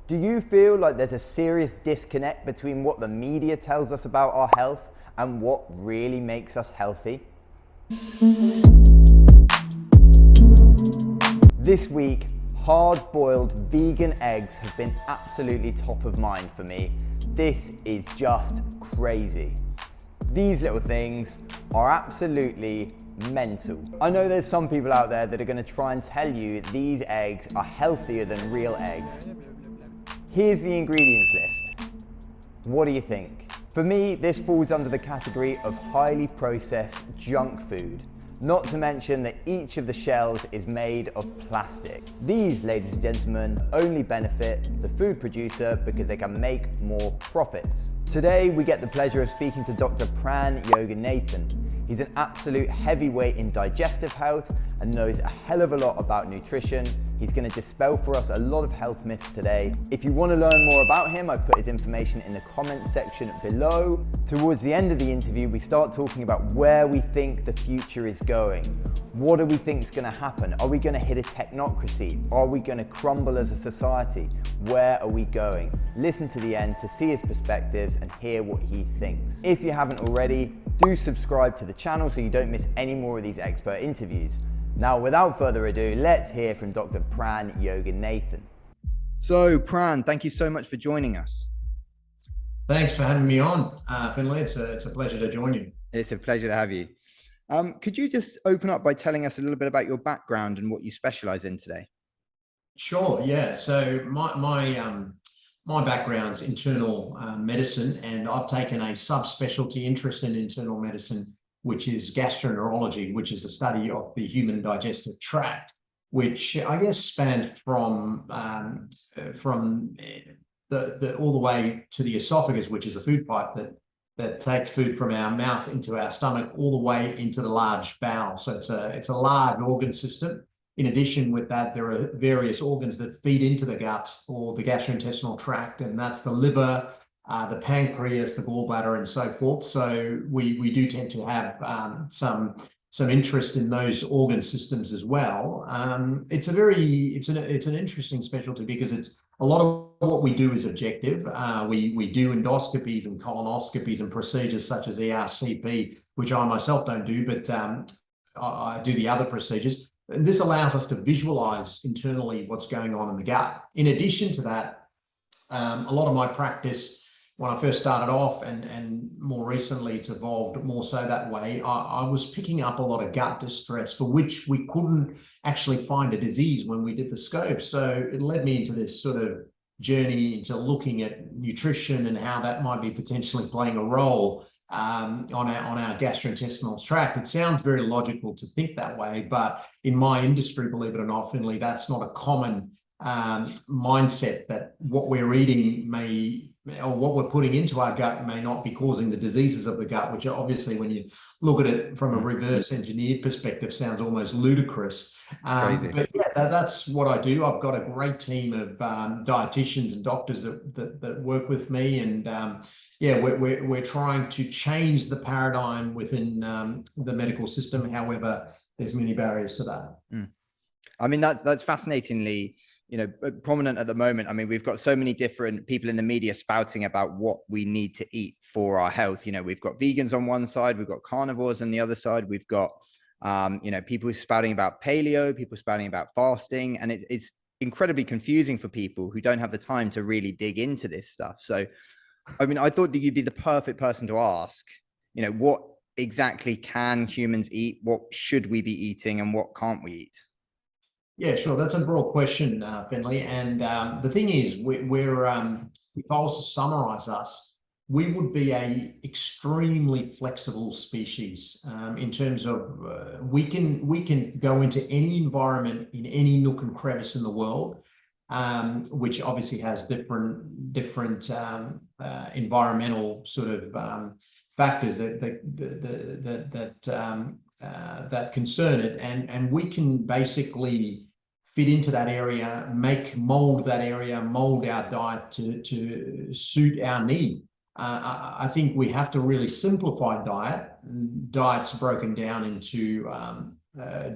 Do you feel like there's a serious disconnect between what the media tells us about our health and what really makes us healthy? This week, hard-boiled vegan eggs have been absolutely top of mind for me. This is just crazy. These little things are absolutely mental. I know there's some people out there that are going to try and tell you these eggs are healthier than real eggs. Here's the ingredients list. What do you think? For me, this falls under the category of highly processed junk food. Not to mention that each of the shells is made of plastic. These, ladies and gentlemen, only benefit the food producer because they can make more profits. Today, we get the pleasure of speaking to Dr. Pran Yoganathan. He's an absolute heavyweight in digestive health and knows a hell of a lot about nutrition. He's going to dispel for us a lot of health myths today. If you want to learn more about him, I've put his information in the comment section below. Towards the end of the interview, we start talking about where we think the future is going. What do we think is going to happen? Are we going to hit a technocracy? Are we going to crumble as a society? Where are we going? Listen to the end to see his perspectives and hear what he thinks. If you haven't already, do subscribe to the channel so you don't miss any more of these expert interviews. Now, without further ado, let's hear from Dr. Pran Yoganathan. So, Pran, thank you so much for joining us. Thanks for having me on, Finlay. It's a pleasure to join you. It's a pleasure to have you. Could you just open up by telling us a little bit about your background and what you specialize in today? Sure, yeah. So my background's internal medicine, and I've taken a subspecialty interest in internal medicine, which is gastroenterology, which is the study of the human digestive tract, which I guess spans from the all the way to the esophagus, which is a food pipe that takes food from our mouth into our stomach, all the way into the large bowel. So it's a large organ system. In addition with that, there are various organs that feed into the gut or the gastrointestinal tract, and that's the liver, the pancreas, the gallbladder, and so forth. So we do tend to have some interest in those organ systems as well. It's an interesting specialty because it's a lot of what we do is objective. We do endoscopies and colonoscopies and procedures such as ERCP, which I myself don't do, but I do the other procedures. This allows us to visualize internally what's going on in the gut. In addition to that, a lot of my practice, when I first started off and more recently it's evolved more so that way, I was picking up a lot of gut distress for which we couldn't actually find a disease when we did the scope. So it led me into this sort of journey into looking at nutrition and how that might be potentially playing a role on our gastrointestinal tract. It sounds very logical to think that way, but in my industry, believe it or not, Finlay, that's not a common mindset, that what we're eating or what we're putting into our gut may not be causing the diseases of the gut, which obviously, when you look at it from a reverse engineered perspective, sounds almost ludicrous. But yeah, that's what I do. I've got a great team of dietitians and doctors that work with me, and yeah, we're trying to change the paradigm within the medical system. However, there's many barriers to that. I mean, that's fascinatingly, prominent at the moment. I mean, we've got so many different people in the media spouting about what we need to eat for our health. We've got vegans on one side, we've got carnivores on the other side, we've got, people spouting about paleo, people spouting about fasting, and it's incredibly confusing for people who don't have the time to really dig into this stuff. So, I mean, I thought that you'd be the perfect person to ask, what exactly can humans eat? What should we be eating and what can't we eat? Yeah, sure. That's a broad question, Finlay. And the thing is, if I was to summarize us, we would be a extremely flexible species in terms of we can go into any environment in any nook and crevice in the world, which obviously has different environmental sort of factors that concern it, and we can basically fit into that area, mold our diet to suit our need. I think we have to really simplify diet. Diet's broken down into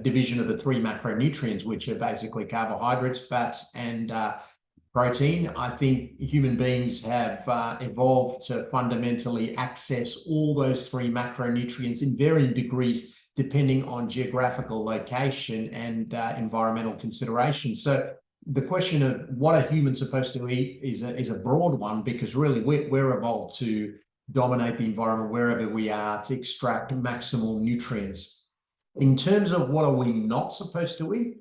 division of the three macronutrients, which are basically carbohydrates, fats, and protein. I think human beings have evolved to fundamentally access all those three macronutrients in varying degrees, depending on geographical location and environmental considerations. So the question of what are humans supposed to eat is a broad one, because really we're evolved to dominate the environment wherever we are to extract maximal nutrients. In terms of what are we not supposed to eat,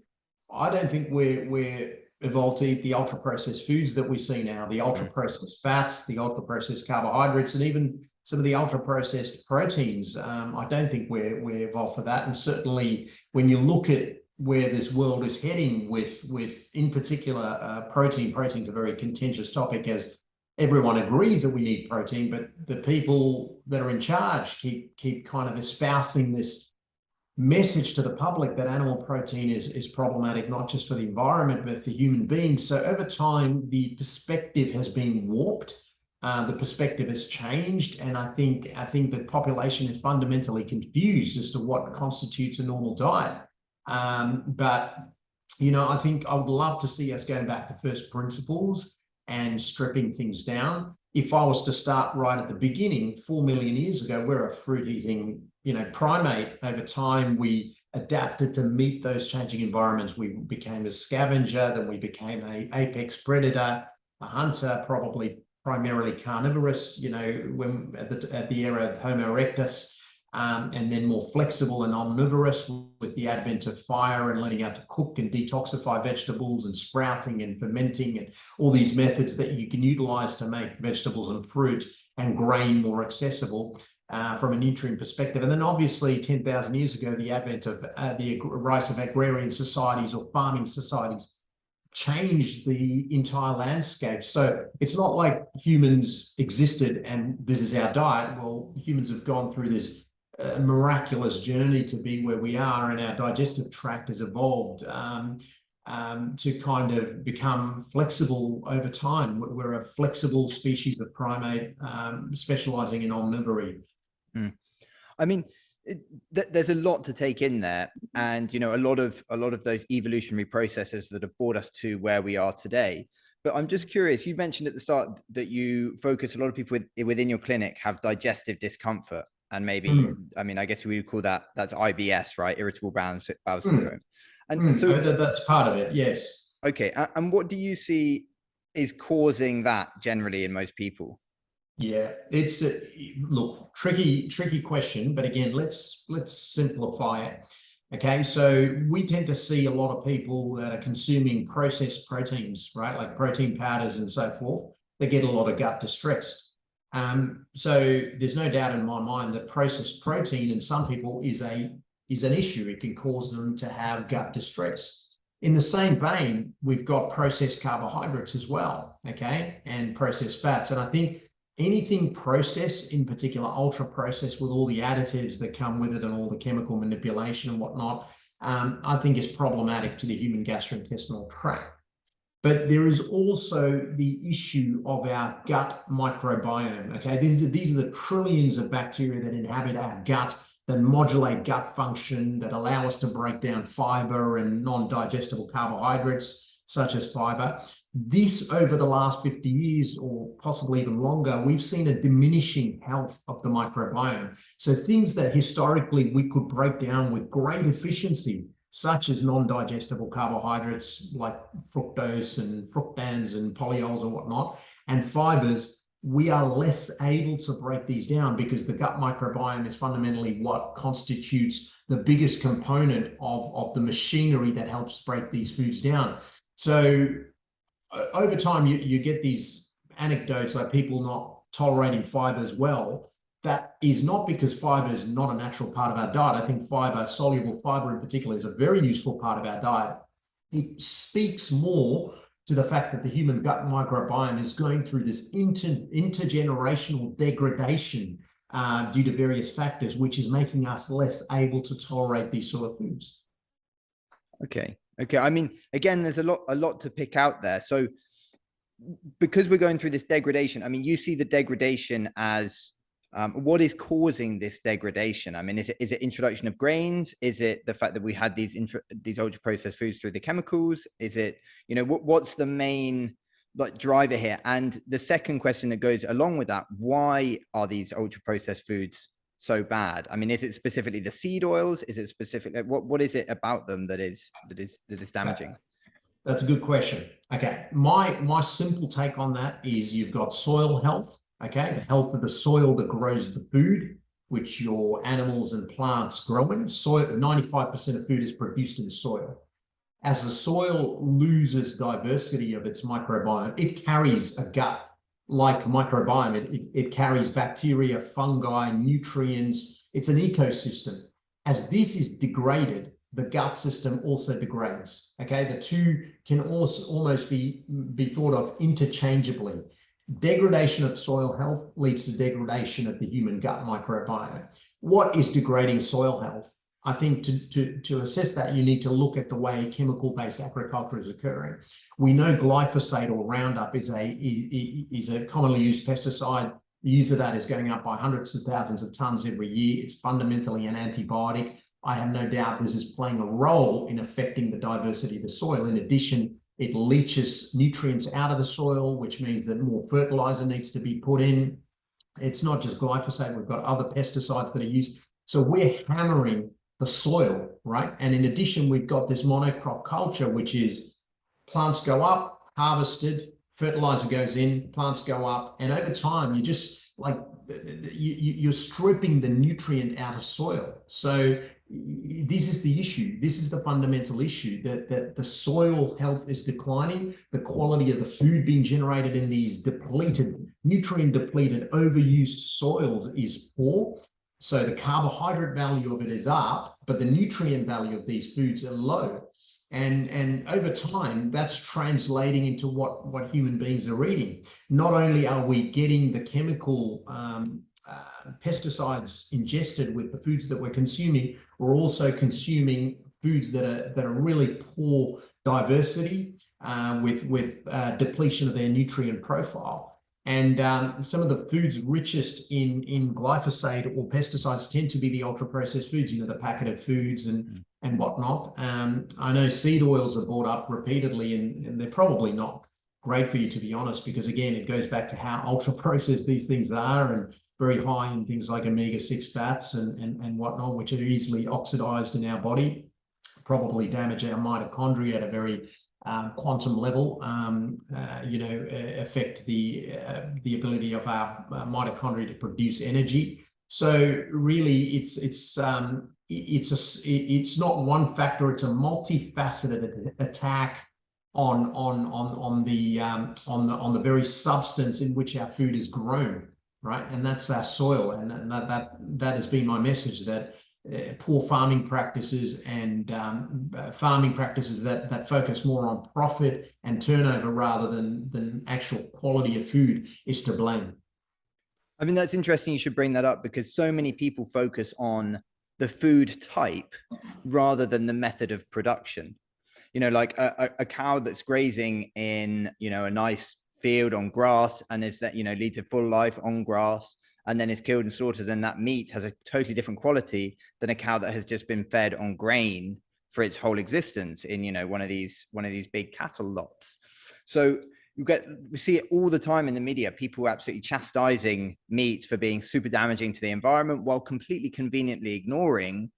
I don't think we're evolved to eat the ultra-processed foods that we see now, the ultra-processed fats, the ultra-processed carbohydrates, and even some of the ultra-processed proteins. I don't think we're evolved for that. And certainly when you look at where this world is heading with in particular, protein's a very contentious topic, as everyone agrees that we need protein, but the people that are in charge keep kind of espousing this message to the public that animal protein is problematic, not just for the environment, but for human beings. So over time, the perspective has been warped. The perspective has changed. And I think the population is fundamentally confused as to what constitutes a normal diet. But, you know, I think I would love to see us going back to first principles and stripping things down. If I was to start right at the beginning, 4 million years ago, we're a fruit-eating, you know, primate. Over time, we adapted to meet those changing environments. We became a scavenger, then we became an apex predator, a hunter, probably primarily carnivorous, you know, when at the era of Homo erectus, and then more flexible and omnivorous with the advent of fire and learning how to cook and detoxify vegetables and sprouting and fermenting and all these methods that you can utilize to make vegetables and fruit and grain more accessible from a nutrient perspective. And then obviously 10,000 years ago, the advent of the rise of agrarian societies or farming societies changed the entire landscape. So it's not like humans existed and this is our diet. Well, humans have gone through this miraculous journey to be where we are, and our digestive tract has evolved to kind of become flexible over time. We're a flexible species of primate specializing in omnivory. I mean, there's a lot to take in there, and you know, a lot of those evolutionary processes that have brought us to where we are today. But I'm just curious, you mentioned at the start that you focus, a lot of people within your clinic have digestive discomfort, and maybe, I mean, I guess we would call that's IBS, right? Irritable bowel syndrome. And so that's part of it, yes. Okay, and what do you see is causing that generally in most people? Yeah, it's look, tricky question, but again, let's simplify it. Okay, so we tend to see a lot of people that are consuming processed proteins, right? Like protein powders and so forth. They get a lot of gut distress. So there's no doubt in my mind that processed protein in some people is an issue. It can cause them to have gut distress. In the same vein, we've got processed carbohydrates as well, okay, and processed fats. And I think anything processed, in particular ultra processed with all the additives that come with it and all the chemical manipulation and whatnot, I think is problematic to the human gastrointestinal tract. But there is also the issue of our gut microbiome, okay? These are the trillions of bacteria that inhabit our gut, that modulate gut function, that allow us to break down fiber and non-digestible carbohydrates, such as fiber. This, over the last 50 years, or possibly even longer, we've seen a diminishing health of the microbiome. So things that historically we could break down with great efficiency, such as non-digestible carbohydrates like fructose and fructans and polyols and whatnot, and fibers, we are less able to break these down because the gut microbiome is fundamentally what constitutes the biggest component of the machinery that helps break these foods down. So over time, you get these anecdotes like people not tolerating fibers well. That is not because fiber is not a natural part of our diet. I think fiber, soluble fiber in particular, is a very useful part of our diet. It speaks more to the fact that the human gut microbiome is going through this intergenerational degradation due to various factors, which is making us less able to tolerate these sort of foods. Okay. I mean, again, there's a lot to pick out there. So because we're going through this degradation, I mean, you see the degradation as what is causing this degradation? I mean, is it introduction of grains? Is it the fact that we had these ultra processed foods through the chemicals? Is it, you know, what's the main like driver here. And the second question that goes along with that, why are these ultra processed foods so bad? I mean, is it specifically the seed oils? Is it specifically what is it about them that is damaging? That's a good question. Okay, my simple take on that is you've got soil health. Okay, the health of the soil that grows the food, which your animals and plants grow in. Soil, 95% of food is produced in soil. As the soil loses diversity of its microbiome, it carries a gut-like microbiome. It carries bacteria, fungi, nutrients. It's an ecosystem. As this is degraded, the gut system also degrades. Okay, the two can also almost be thought of interchangeably. Degradation of soil health leads to degradation of the human gut microbiome. What is degrading soil health? I think to assess that, you need to look at the way chemical-based agriculture is occurring. We know glyphosate or Roundup is a commonly used pesticide. The use of that is going up by hundreds of thousands of tons every year. It's fundamentally an antibiotic. I have no doubt this is playing a role in affecting the diversity of the soil. In addition, it leaches nutrients out of the soil, which means that more fertilizer needs to be put in. It's not just glyphosate. We've got other pesticides that are used. So we're hammering the soil, right? And in addition, we've got this monocrop culture, which is plants go up, harvested, fertilizer goes in, plants go up, and over time, you just like you're stripping the nutrient out of soil. So this is the issue. This is the fundamental issue, that the soil health is declining, the quality of the food being generated in these depleted, nutrient depleted, overused soils is poor. So the carbohydrate value of it is up, but the nutrient value of these foods are low. And over time, that's translating into what human beings are eating. Not only are we getting the chemical pesticides ingested with the foods that we're consuming, we're also consuming foods that are really poor diversity with depletion of their nutrient profile. And some of the foods richest in glyphosate or pesticides tend to be the ultra-processed foods, the packeted foods and whatnot. I know seed oils are brought up repeatedly, and they're probably not great for you, to be honest, because again, it goes back to how ultra-processed these things are, and very high in things like omega-6 fats and whatnot, which are easily oxidized in our body, probably damage our mitochondria at a very quantum level, affect the ability of our mitochondria to produce energy. So really, it's not one factor; it's a multifaceted attack on the very substance in which our food is grown, right? And that's our soil, and that has been my message, that poor farming practices and farming practices that focus more on profit and turnover rather than actual quality of food is to blame. I mean, that's interesting you should bring that up, because so many people focus on the food type rather than the method of production. Like a cow that's grazing in, a nice field on grass, and is that, leads a full life on grass, and then is killed and slaughtered, and that meat has a totally different quality than a cow that has just been fed on grain for its whole existence in, one of these big cattle lots. So we see it all the time in the media, people absolutely chastising meat for being super damaging to the environment, while completely conveniently ignoring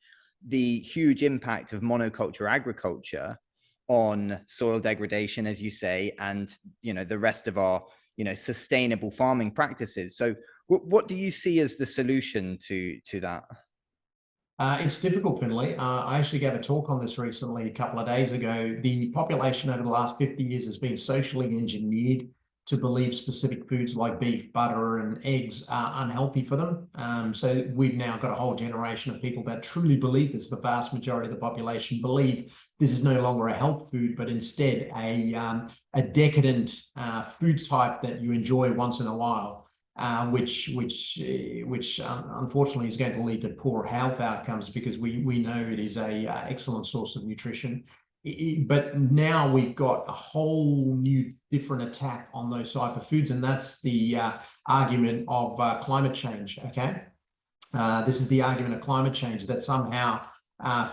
the huge impact of monoculture agriculture on soil degradation, as you say, and the rest of our sustainable farming practices. So what do you see as the solution to that? It's difficult, Finlay. I actually gave a talk on this recently, a couple of days ago. The population over the last 50 years has been socially engineered to believe specific foods like beef, butter, and eggs are unhealthy for them. So we've now got a whole generation of people that truly believe this. The vast majority of the population believe this is no longer a health food, but instead a decadent food type that you enjoy once in a while. Which unfortunately is going to lead to poor health outcomes, because we know it is a excellent source of nutrition. But now we've got a whole new different attack on those type of foods, and that's the argument of climate change. Okay, this is the argument of climate change, that somehow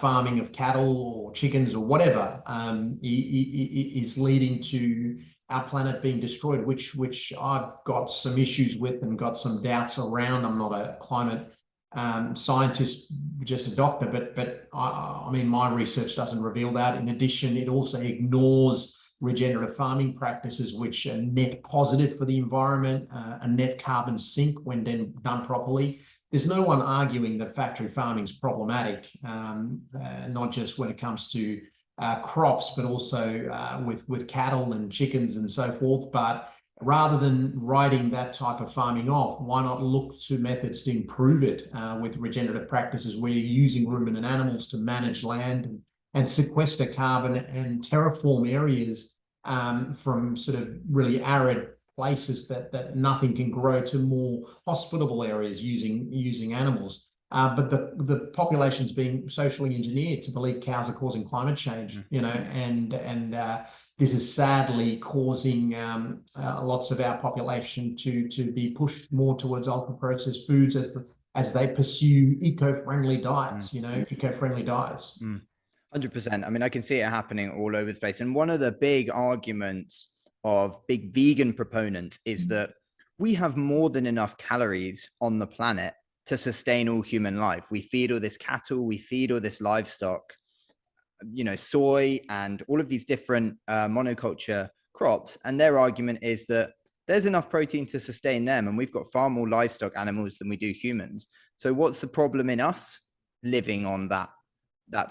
farming of cattle or chickens or whatever is leading to our planet being destroyed, which I've got some issues with and got some doubts around. I'm not a climate scientist, just a doctor, but I mean, my research doesn't reveal that. In addition, it also ignores regenerative farming practices, which are net positive for the environment, a net carbon sink when done properly. There's no one arguing that factory farming is problematic, not just when it comes to crops, but also with cattle and chickens and so forth. But rather than writing that type of farming off, why not look to methods to improve it with regenerative practices where you're using ruminant animals to manage land and sequester carbon and terraform areas from sort of really arid places that nothing can grow to more hospitable areas using animals. But the population's being socially engineered to believe cows are causing climate change, you know, and this is sadly causing lots of our population to be pushed more towards ultra-processed foods as they pursue eco-friendly diets, you know, eco-friendly diets. 100%. I mean, I can see it happening all over the place. And one of the big arguments of big vegan proponents is that we have more than enough calories on the planet to sustain all human life. We feed all this cattle, we feed all this livestock, you know, soy and all of these different monoculture crops. And their argument is that there's enough protein to sustain them. And we've got far more livestock animals than we do humans. So what's the problem in us living on that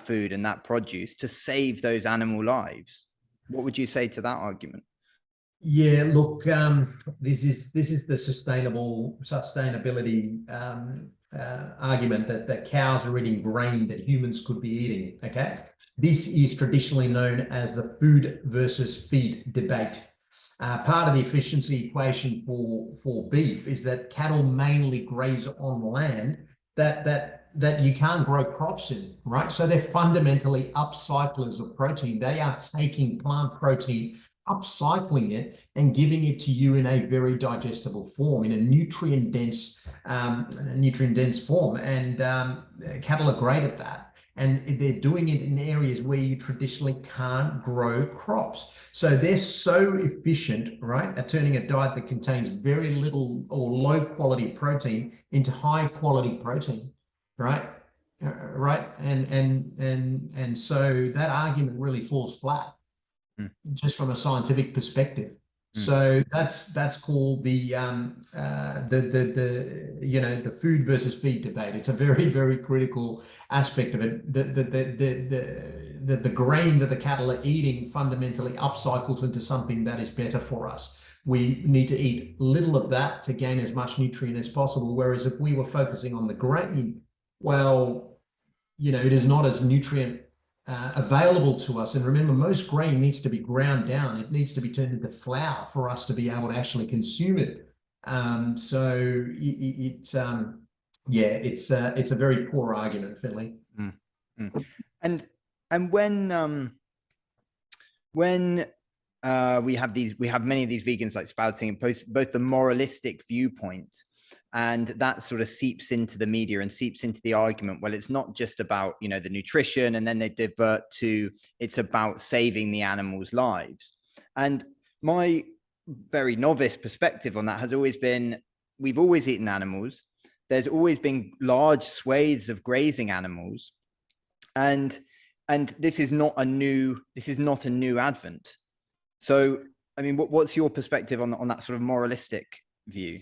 food and that produce to save those animal lives? What would you say to that argument? Yeah, look, this is the sustainability argument that cows are eating grain that humans could be eating. Okay, this is traditionally known as the food versus feed debate. Part of the efficiency equation for beef is that cattle mainly graze on land that you can't grow crops in, right? So they're fundamentally upcyclers of protein. They are taking plant protein, upcycling it and giving it to you in a very digestible form, in a nutrient dense form. And cattle are great at that. And they're doing it in areas where you traditionally can't grow crops. So they're so efficient, right, at turning a diet that contains very little or low quality protein into high quality protein, right? Right. And so that argument really falls flat just from a scientific perspective. So that's called the you know, the food versus feed debate. It's a very, very critical aspect of it. The grain that the cattle are eating fundamentally upcycles into something that is better for us. We need to eat little of that to gain as much nutrient as possible. Whereas if we were focusing on the grain, well, you know, it is not as nutrient available to us. And remember, most grain needs to be ground down. It needs to be turned into flour for us to be able to actually consume it. So it's a very poor argument, Finlay. And when we have many of these vegans like spouting both the moralistic viewpoint, and that sort of seeps into the media and seeps into the argument. Well, it's not just about, you know, the nutrition, and then they divert to it's about saving the animals' lives. And my very novice perspective on that has always been, we've always eaten animals. There's always been large swathes of grazing animals. And this is not a new advent. So, I mean, what's your perspective on that sort of moralistic view?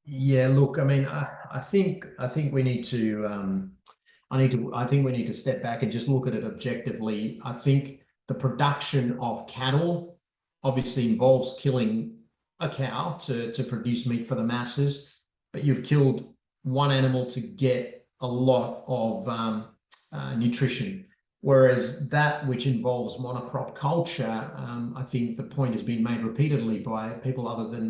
Yeah, look, I mean, I think we need to I think we need to step back and just look at it objectively. I think the production of cattle obviously involves killing a cow to produce meat for the masses, but you've killed one animal to get a lot of nutrition. Whereas that which involves monocrop culture, I think the point has been made repeatedly by people other than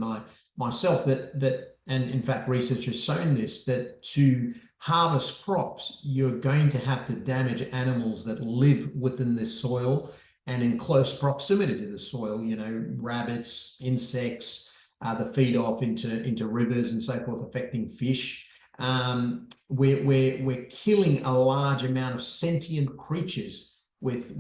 myself that and in fact research has shown this, that to harvest crops, you're going to have to damage animals that live within the soil and in close proximity to the soil, you know, rabbits, insects, that feed off into rivers and so forth, affecting fish. We're killing a large amount of sentient creatures with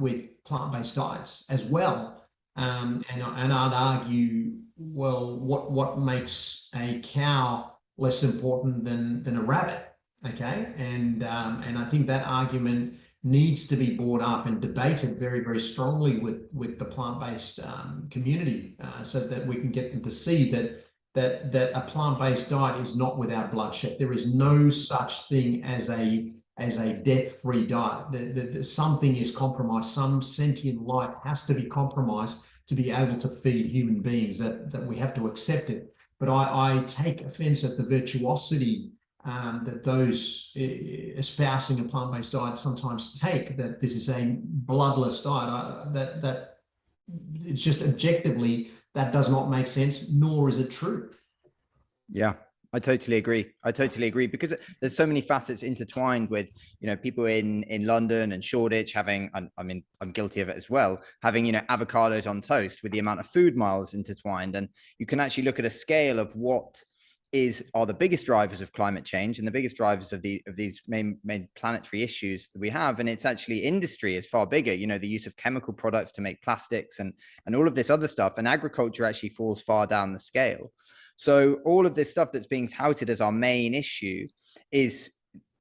plant-based diets as well. And I'd argue, well, what makes a cow less important than a rabbit? Okay, and I think that argument needs to be brought up and debated very, very strongly with the plant-based community, so that we can get them to see that a plant-based diet is not without bloodshed. There is no such thing as a death-free diet. Something is compromised. Some sentient life has to be compromised to be able to feed human beings. That we have to accept it. But I take offense at the virtuosity that those espousing a plant-based diet sometimes take. That this is a bloodless diet. That it's just objectively that does not make sense, nor is it true. Yeah, I totally agree. I totally agree, because there's so many facets intertwined with, you know, people in London and Shoreditch having, I mean, I'm guilty of it as well, having, you know, avocados on toast, with the amount of food miles intertwined. And you can actually look at a scale of what are the biggest drivers of climate change and the biggest drivers of these main planetary issues that we have. And it's actually industry is far bigger, you know, the use of chemical products to make plastics and all of this other stuff. And agriculture actually falls far down the scale. So all of this stuff that's being touted as our main issue is,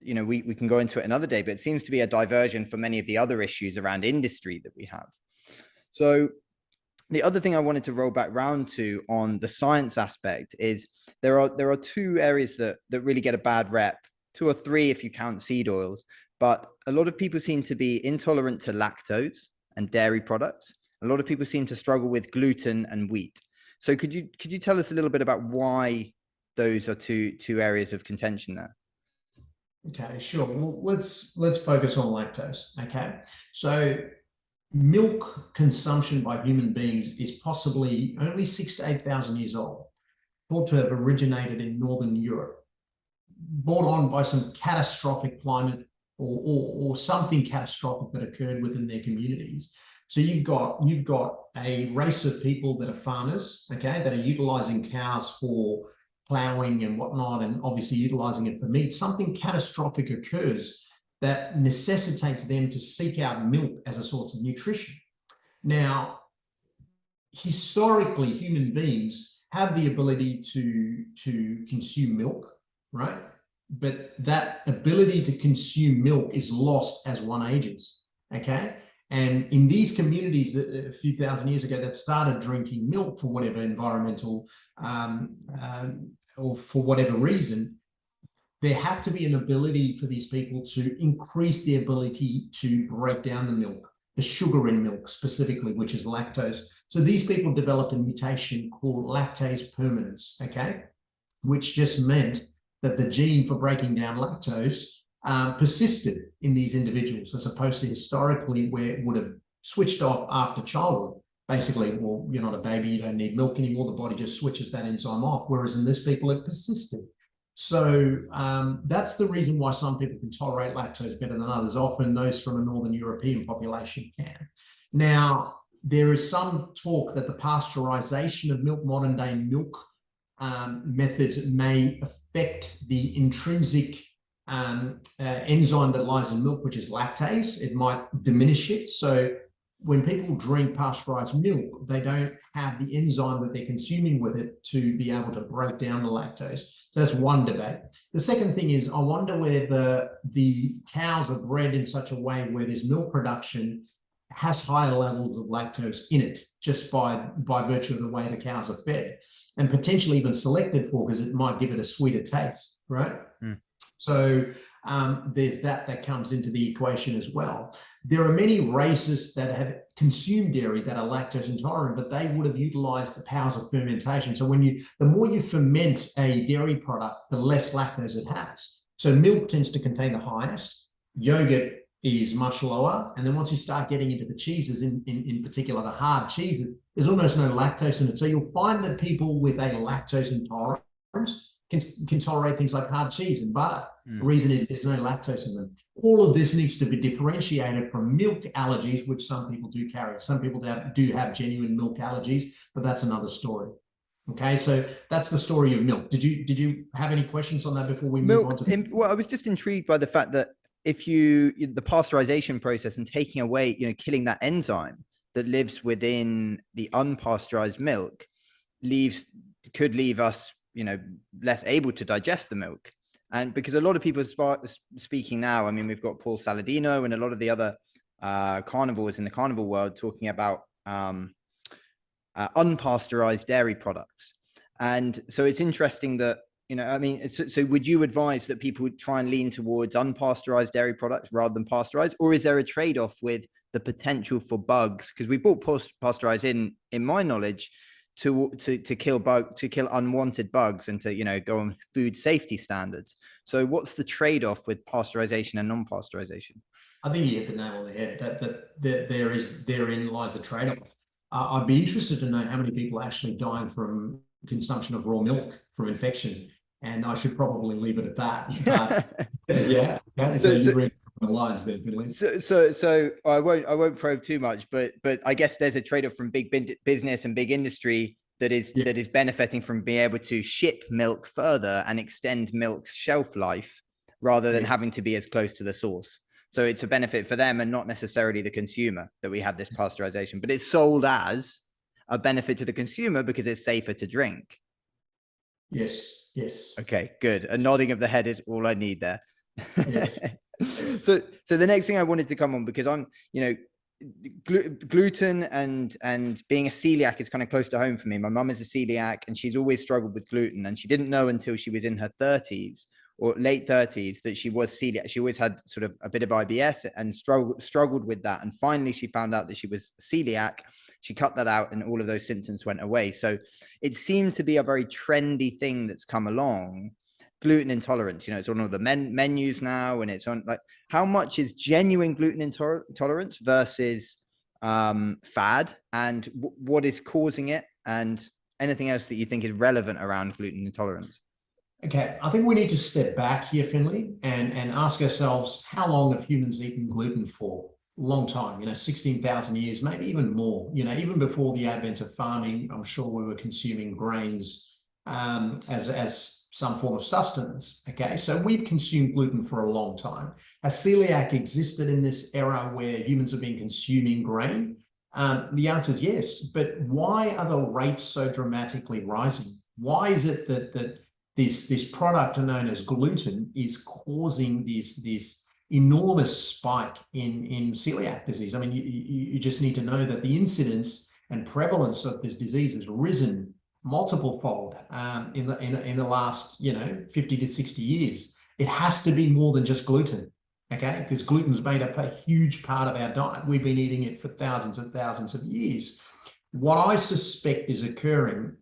you know, we can go into it another day, but it seems to be a diversion for many of the other issues around industry that we have. So the other thing I wanted to roll back round to on the science aspect is there are two areas that really get a bad rep, two or three if you count seed oils, but a lot of people seem to be intolerant to lactose and dairy products. A lot of people seem to struggle with gluten and wheat. So could you tell us a little bit about why those are two areas of contention there? Okay, sure. Well, let's focus on lactose. Okay, so milk consumption by human beings is possibly only 6,000 to 8,000 years old, thought to have originated in Northern Europe, brought on by some catastrophic climate or something catastrophic that occurred within their communities. So you've got a race of people that are farmers, okay, that are utilizing cows for plowing and whatnot, and obviously utilizing it for meat. Something catastrophic occurs that necessitates them to seek out milk as a source of nutrition. Now, historically, human beings have the ability to consume milk, right? But that ability to consume milk is lost as one ages, okay? And in these communities that a few thousand years ago that started drinking milk for whatever environmental or for whatever reason, there had to be an ability for these people to increase the ability to break down the milk, the sugar in milk specifically, which is lactose. So these people developed a mutation called lactase permanence, okay, which just meant that the gene for breaking down lactose persisted in these individuals, as opposed to historically where it would have switched off after childhood. Basically, well, you're not a baby, you don't need milk anymore, the body just switches that enzyme off, whereas in this people it persisted. So that's the reason why some people can tolerate lactose better than others. Often those from a Northern European population can. Now, there is some talk that the pasteurization of milk, modern day milk methods, may affect the intrinsic enzyme that lies in milk, which is lactase. It might diminish it. So when people drink pasteurized milk, they don't have the enzyme that they're consuming with it to be able to break down the lactose. So that's one debate. The second thing is, I wonder whether the cows are bred in such a way where this milk production has higher levels of lactose in it, just by virtue of the way the cows are fed, and potentially even selected for, because it might give it a sweeter taste, right? Mm. So there's that comes into the equation as well. There are many races that have consumed dairy that are lactose intolerant, but they would have utilized the powers of fermentation. So the more you ferment a dairy product, the less lactose it has. So milk tends to contain the highest, yogurt is much lower, and then once you start getting into the cheeses, in particular the hard cheeses, there's almost no lactose in it. So you'll find that people with a lactose intolerance can tolerate things like hard cheese and butter. The reason is there's no lactose in them. All of this needs to be differentiated from milk allergies, which some people do carry. Some people do have genuine milk allergies, but that's another story. Okay, so that's the story of milk. Did you have any questions on that before we move on to well, I was just intrigued by the fact that if the pasteurization process and taking away, killing that enzyme, that lives within the unpasteurized milk could leave us, less able to digest the milk. And because a lot of people are speaking now, I mean, we've got Paul Saladino and a lot of the other carnivores in the carnivore world talking about unpasteurized dairy products. And so it's interesting that, so would you advise that people would try and lean towards unpasteurized dairy products rather than pasteurized? Or is there a trade-off with the potential for bugs? Because we bought pasteurized in my knowledge, to kill unwanted bugs and to, go on food safety standards. So what's the trade-off with pasteurization and non-pasteurization? I think you hit the nail on the head. That therein lies a trade-off. I'd be interested to know how many people are actually dying from consumption of raw milk from infection, and I should probably leave it at that. But yeah. So you read the lines there, Finlay. So I won't probe too much, but I guess there's a trade-off from big business and big industry that is benefiting from being able to ship milk further and extend milk's shelf life rather than having to be as close to the source. So it's a benefit for them and not necessarily the consumer that we have this pasteurization, but it's sold as a benefit to the consumer because it's safer to drink. Yes. Okay, good. A nodding of the head is all I need there. Yes. So the next thing I wanted to come on, because I'm, gluten and being a celiac is kind of close to home for me. My mum is a celiac and she's always struggled with gluten, and she didn't know until she was in her 30s or late 30s that she was celiac. She always had sort of a bit of IBS and struggled with that. And finally she found out that she was celiac. She cut that out and all of those symptoms went away. So it seemed to be a very trendy thing that's come along. Gluten intolerance, it's on all the menus now, and it's on, like, how much is genuine gluten intolerance versus fad, and what is causing it, and anything else that you think is relevant around gluten intolerance? Okay, I think we need to step back here, Finlay, and ask ourselves, how long have humans eaten gluten for? Long time, 16,000 years, maybe even more. Even before the advent of farming, I'm sure we were consuming grains as some form of sustenance. Okay, so we've consumed gluten for a long time. Has celiac existed in this era where humans have been consuming grain? The answer is yes, but why are the rates so dramatically rising? Why is it that this product known as gluten is causing this enormous spike in celiac disease? I mean, you just need to know that the incidence and prevalence of this disease has risen multiple fold in the last 50 to 60 years. It has to be more than just gluten, okay? Because gluten's made up a huge part of our diet. We've been eating it for thousands and thousands of years. What I suspect is occurring,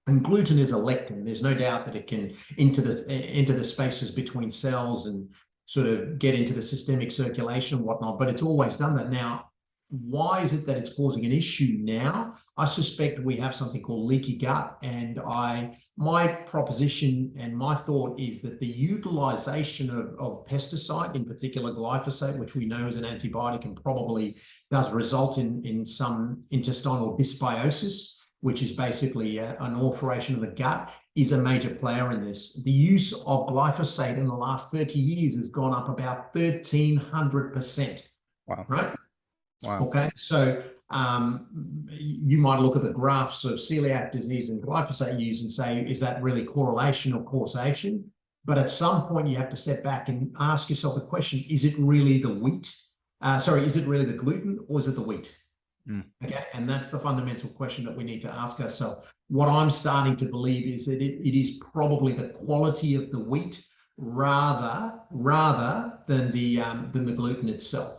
and gluten is a lectin. There's no doubt that it can enter the spaces between cells and sort of get into the systemic circulation and whatnot, but it's always done that. Now, why is it that it's causing an issue now? I suspect we have something called leaky gut, and my proposition and my thought is that the utilization of pesticide, in particular glyphosate, which we know is an antibiotic and probably does result in some intestinal dysbiosis, which is basically an alteration of the gut, is a major player in this. The use of glyphosate in the last 30 years has gone up about 1,300%. Wow. Right? Wow. Okay, so you might look at the graphs of celiac disease and glyphosate use and say, is that really correlation or causation? But at some point you have to step back and ask yourself the question, is it really the wheat? Is it really the gluten, or is it the wheat? Okay, and that's the fundamental question that we need to ask ourselves. What I'm starting to believe is that it is probably the quality of the wheat rather than the gluten itself.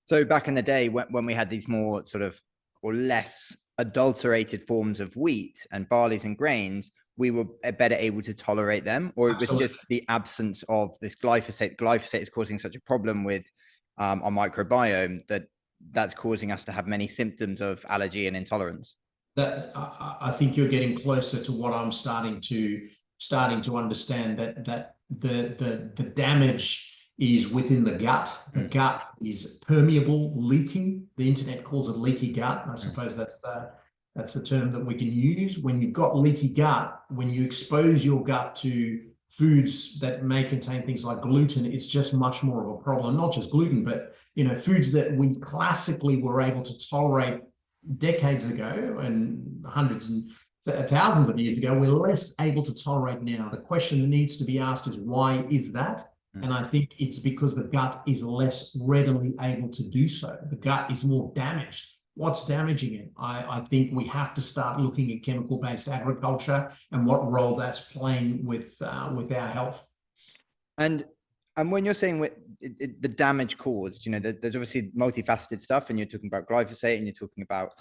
So back in the day, when we had these more sort of or less adulterated forms of wheat and barleys and grains, we were better able to tolerate them, or it was just the absence of this glyphosate. Glyphosate is causing such a problem with our microbiome that's causing us to have many symptoms of allergy and intolerance. That I think you're getting closer to what I'm starting to understand, that the damage is within the gut. The gut is permeable, leaky. The internet calls it leaky gut. I suppose that's the term that we can use. When you've got leaky gut, when you expose your gut to foods that may contain things like gluten, it's just much more of a problem. Not just gluten, but You know, foods that we classically were able to tolerate decades ago and hundreds and thousands of years ago, we're less able to tolerate now. The question that needs to be asked is, why is that? And I think it's because the gut is less readily able to do so. The gut is more damaged. What's damaging it? I think we have to start looking at chemical-based agriculture and what role that's playing with our health. And when you're saying the damage caused, you know, there's obviously multifaceted stuff, and you're talking about glyphosate, and you're talking about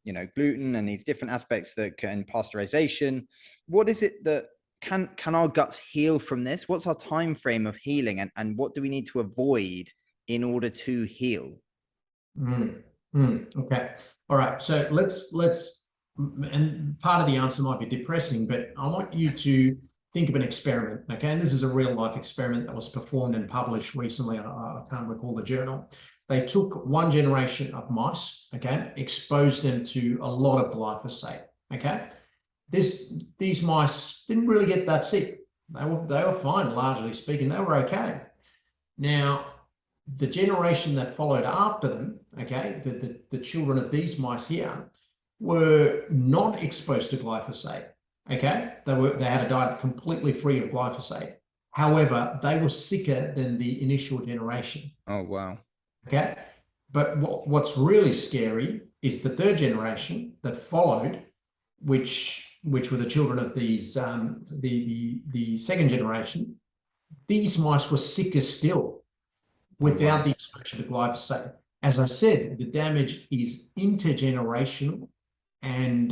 you know, gluten and these different aspects that can pasteurization. What is it that can our guts heal from this? What's our time frame of healing, and what do we need to avoid in order to heal? Okay. All right. So let's, and part of the answer might be depressing, but I want you to think of an experiment. Okay. And this is a real life experiment that was performed and published recently. I can't recall the journal. They took one generation of mice, okay, exposed them to a lot of glyphosate. Okay. These mice didn't really get that sick. They were fine, largely speaking. They were okay. Now, the generation that followed after them, okay, the children of these mice here, were not exposed to glyphosate. Okay, they had a diet completely free of glyphosate. However, they were sicker than the initial generation. Oh wow. Okay, but what's really scary is the third generation that followed, which were the children of these the second generation. These mice were sicker still without the exposure to glyphosate. As I said, the damage is intergenerational and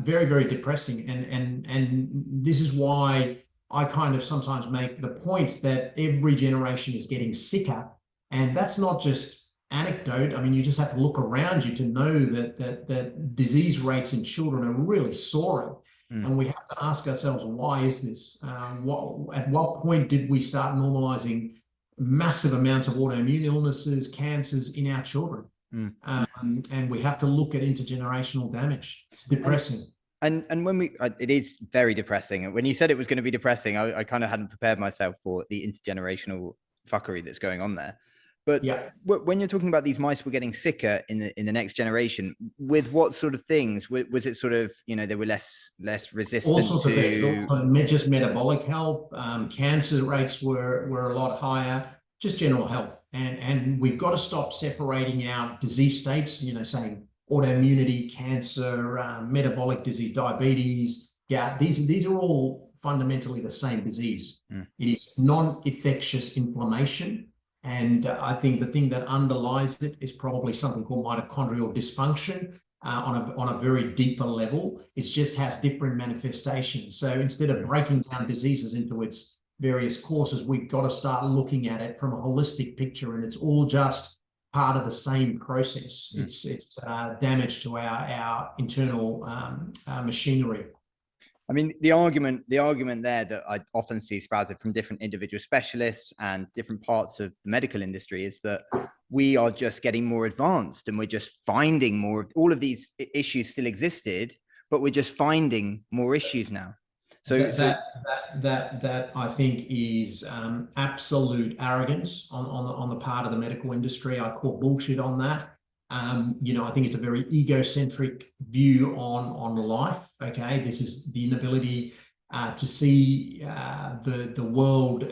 very, very depressing. And this is why I kind of sometimes make the point that every generation is getting sicker. And that's not just anecdote. I mean, you just have to look around you to know that disease rates in children are really soaring. And we have to ask ourselves, why is this? At what point did we start normalizing massive amounts of autoimmune illnesses, cancers in our children? And we have to look at intergenerational damage. It's depressing. And when we, it is very depressing. When you said it was going to be depressing, I kind of hadn't prepared myself for the intergenerational fuckery that's going on there. But yeah, when you're talking about these mice were getting sicker in the next generation, with what sort of things? Was it sort of, you know, they were less resistant? All sorts of things. Just metabolic health, cancer rates were a lot higher, just general health. And we've got to stop separating out disease states, you know, saying autoimmunity, cancer, metabolic disease, diabetes, gout. These are all fundamentally the same disease. It is non-infectious inflammation. And I think the thing that underlies it is probably something called mitochondrial dysfunction on a very deeper level. It just has different manifestations. So instead of breaking down diseases into its various causes, we've got to start looking at it from a holistic picture, and it's all just part of the same process. It's damage to our internal machinery. I mean, the argument there that I often see sprouted from different individual specialists and different parts of the medical industry is that we are just getting more advanced, and we're just finding more. All of these issues still existed, but we're just finding more issues now. So that I think is absolute arrogance on the part of the medical industry. I call bullshit on that. You know, I think it's a very egocentric view on life. Okay, this is the inability to see the world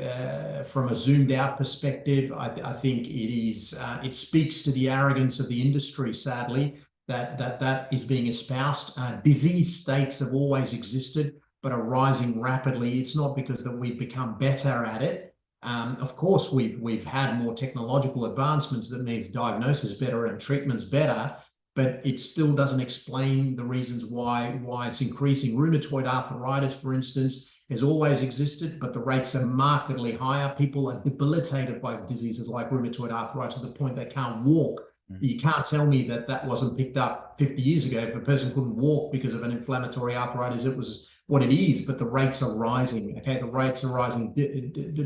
from a zoomed out perspective. I think it speaks to the arrogance of the industry, sadly, that is being espoused. Disease states have always existed, but are rising rapidly. It's not because that we've become better at it. Of course, we've had more technological advancements that means diagnosis better and treatments better, but it still doesn't explain the reasons why it's increasing. Rheumatoid arthritis, for instance, has always existed, but the rates are markedly higher. People are debilitated by diseases like rheumatoid arthritis to the point they can't walk. You can't tell me that wasn't picked up 50 years ago. If a person couldn't walk because of an inflammatory arthritis, it was what it is, but the rates are rising. Okay, the rates are rising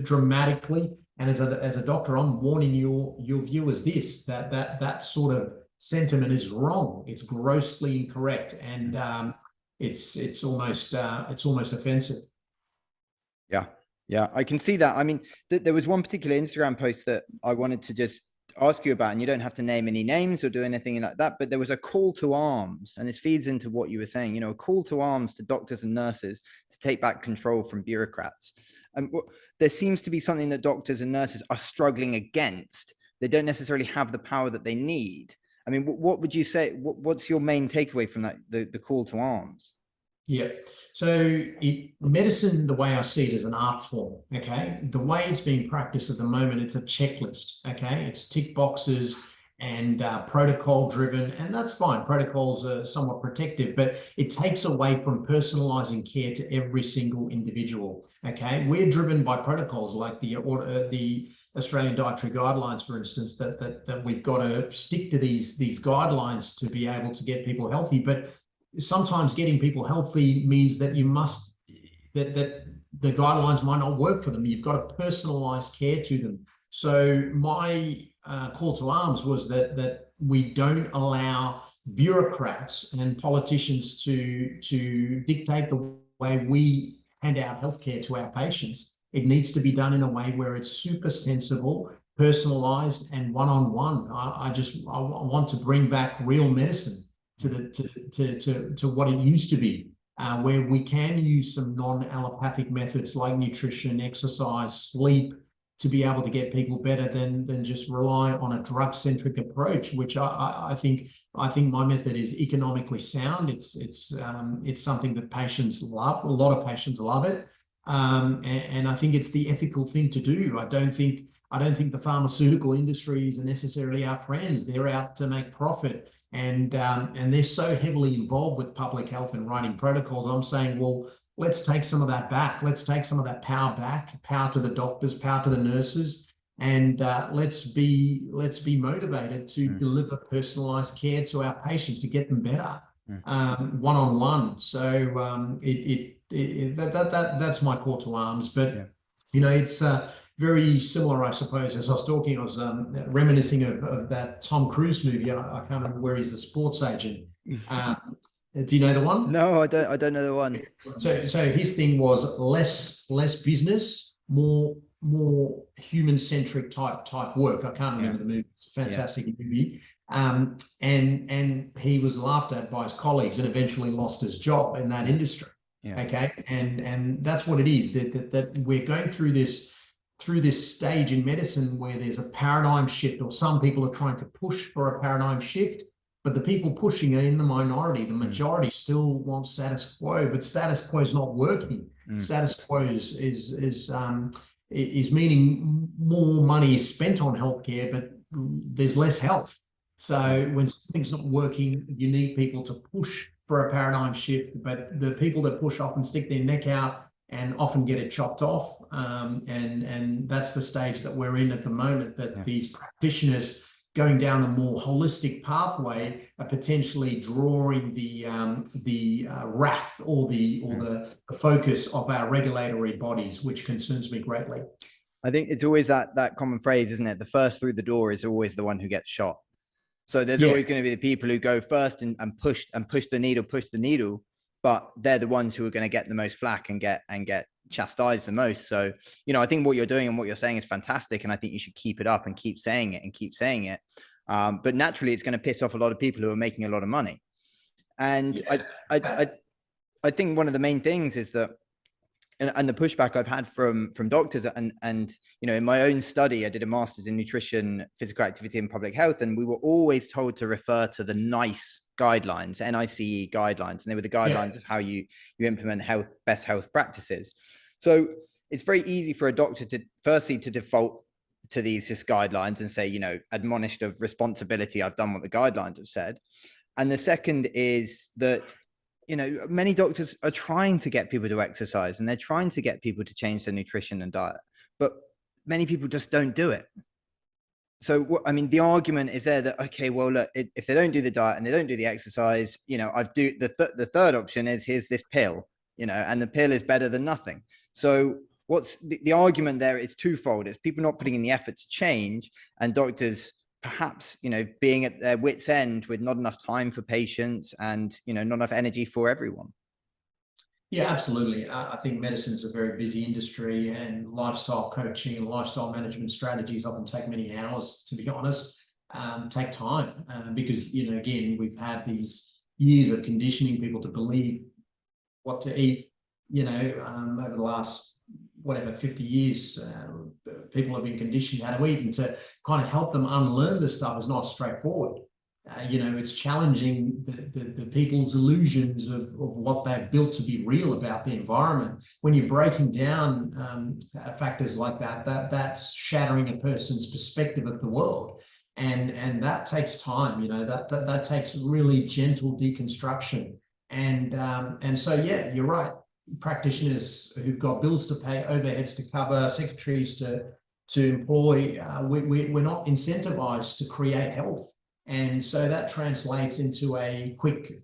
dramatically. And as a doctor, I'm warning your viewers that sort of sentiment is wrong. It's grossly incorrect, and it's almost offensive. Yeah, I can see that. I mean, there was one particular Instagram post that I wanted to just ask you about, and you don't have to name any names or do anything like that, but there was a call to arms, and this feeds into what you were saying, a call to arms to doctors and nurses to take back control from bureaucrats. And there seems to be something that doctors and nurses are struggling against. They don't necessarily have the power that they need. I mean, what would you say? What's your main takeaway from that, the call to arms? Yeah. So medicine, the way I see it, is an art form. Okay. The way it's being practiced at the moment, it's a checklist. Okay. It's tick boxes and protocol driven, and that's fine. Protocols are somewhat protective, but it takes away from personalizing care to every single individual. Okay. We're driven by protocols like the Australian Dietary Guidelines, for instance, that we've got to stick to these guidelines to be able to get people healthy. But sometimes getting people healthy means that that the guidelines might not work for them. You've got to personalize care to them. So my call to arms was that we don't allow bureaucrats and politicians to dictate the way we hand out healthcare to our patients. It needs to be done in a way where it's super sensible, personalized, and one-on-one. I want to bring back real medicine to what it used to be, where we can use some non-allopathic methods like nutrition, exercise, sleep, to be able to get people better than just rely on a drug-centric approach, which I think my method is economically sound. It's something that patients love. A lot of patients love it, and I think it's the ethical thing to do. I don't think the pharmaceutical industries are necessarily our friends. They're out to make profit, and they're so heavily involved with public health and writing protocols. I'm saying, well, let's take some of that back. Let's take some of that power back, power to the doctors, power to the nurses, and let's be motivated to deliver personalized care to our patients to get them better, one-on-one. So that's my call to arms. But it's very similar, I suppose. As I was talking, I was reminiscing of that Tom Cruise movie. I can't remember where he's the sports agent. Do you know the one? No, I don't know the one. So his thing was less business, more human-centric type work. I can't remember the movie. It's a fantastic movie. And he was laughed at by his colleagues and eventually lost his job in that industry. Okay. And that's what it is, that we're going through this stage in medicine where there's a paradigm shift, or some people are trying to push for a paradigm shift, but the people pushing are in the minority. The majority still want status quo, but status quo is not working. Status quo is meaning more money is spent on healthcare, but there's less health. So when something's not working, you need people to push for a paradigm shift. But the people that push often stick their neck out and often get it chopped off. And that's the stage that we're in at the moment, that these practitioners going down a more holistic pathway are potentially drawing the wrath or the focus of our regulatory bodies, which concerns me greatly. I think it's always that common phrase, isn't it? The first through the door is always the one who gets shot. So there's always going to be the people who go first and push the needle, but they're the ones who are going to get the most flack and get chastised the most. So, I think what you're doing and what you're saying is fantastic, and I think you should keep it up and keep saying it. But naturally, it's going to piss off a lot of people who are making a lot of money. And I think one of the main things is that, and the pushback I've had from doctors, and in my own study, I did a master's in nutrition, physical activity, and public health, and we were always told to refer to the NICE guidelines, NICE guidelines, and they were the guidelines of how you implement best health practices. So it's very easy for a doctor to firstly to default to these just guidelines and say, admonished of responsibility, I've done what the guidelines have said. And the second is that many doctors are trying to get people to exercise, and they're trying to get people to change their nutrition and diet, but many people just don't do it. So, the argument is there that, okay, well, look, if they don't do the diet and they don't do the exercise, the third option is, here's this pill, and the pill is better than nothing. So what's the argument there is twofold. It's people not putting in the effort to change, and doctors perhaps, being at their wit's end with not enough time for patients and, not enough energy for everyone. Yeah, absolutely. I think medicine is a very busy industry, and lifestyle coaching and lifestyle management strategies often take many hours, to be honest, take time, because, again, we've had these years of conditioning people to believe what to eat, over the last, whatever, 50 years, people have been conditioned how to eat, and to kind of help them unlearn this stuff is not straightforward. It's challenging the people's illusions of what they've built to be real about the environment. When you're breaking down factors like that, that's shattering a person's perspective of the world. And that takes time, that takes really gentle deconstruction. And so, yeah, you're right. Practitioners who've got bills to pay, overheads to cover, secretaries to employ, we're not incentivized to create health. And so that translates into a quick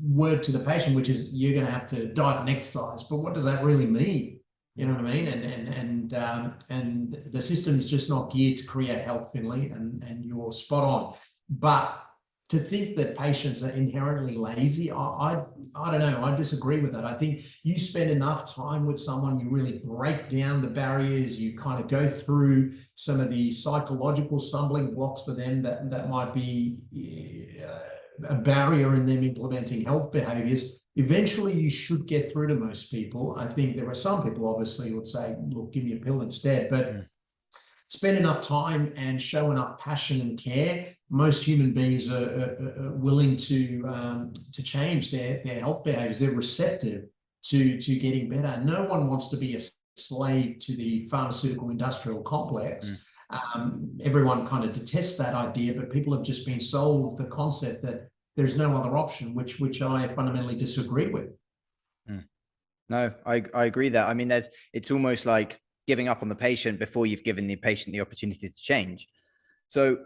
word to the patient, which is, you're going to have to diet and exercise. But what does that really mean? You know what I mean? And the system's just not geared to create health, Finlay, and you're spot on. But to think that patients are inherently lazy, I don't know. I disagree with that. I think you spend enough time with someone, you really break down the barriers, you kind of go through some of the psychological stumbling blocks for them that might be a barrier in them implementing health behaviors. Eventually, you should get through to most people. I think there are some people, obviously, who would say, look, give me a pill instead. But spend enough time and show enough passion and care, most human beings are willing to change their health behaviors. They're receptive to getting better. No one wants to be a slave to the pharmaceutical industrial complex. Everyone kind of detests that idea, but people have just been sold the concept that there's no other option, which I fundamentally disagree with. No, I agree that. I mean, it's almost like giving up on the patient before you've given the patient the opportunity to change. So,